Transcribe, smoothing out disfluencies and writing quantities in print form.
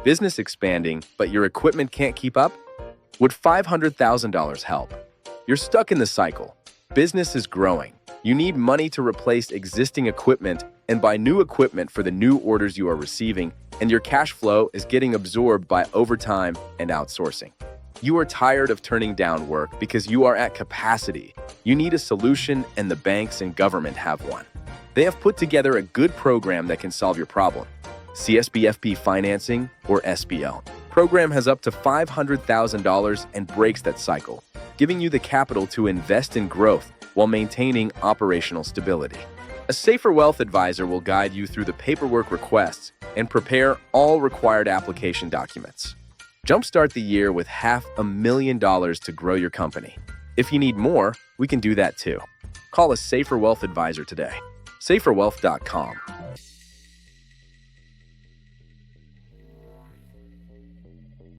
Business expanding, but your equipment can't keep up? Would $500,000 help? You're stuck in the cycle. Business is growing. You need money to replace existing equipment and buy new equipment for the new orders you are receiving, and your cash flow is getting absorbed by overtime and outsourcing. You are tired of turning down work because you are at capacity. You need a solution, and the banks and government have one. They have put together a good program that can solve your problem. CSBFP Financing, or SBL. Program has up to $500,000 and breaks that cycle, giving you the capital to invest in growth while maintaining operational stability. A SaferWealth Advisor will guide you through the paperwork requests and prepare all required application documents. Jumpstart the year with $500,000 to grow your company. If you need more, we can do that too. Call a SaferWealth Advisor today. SaferWealth.com.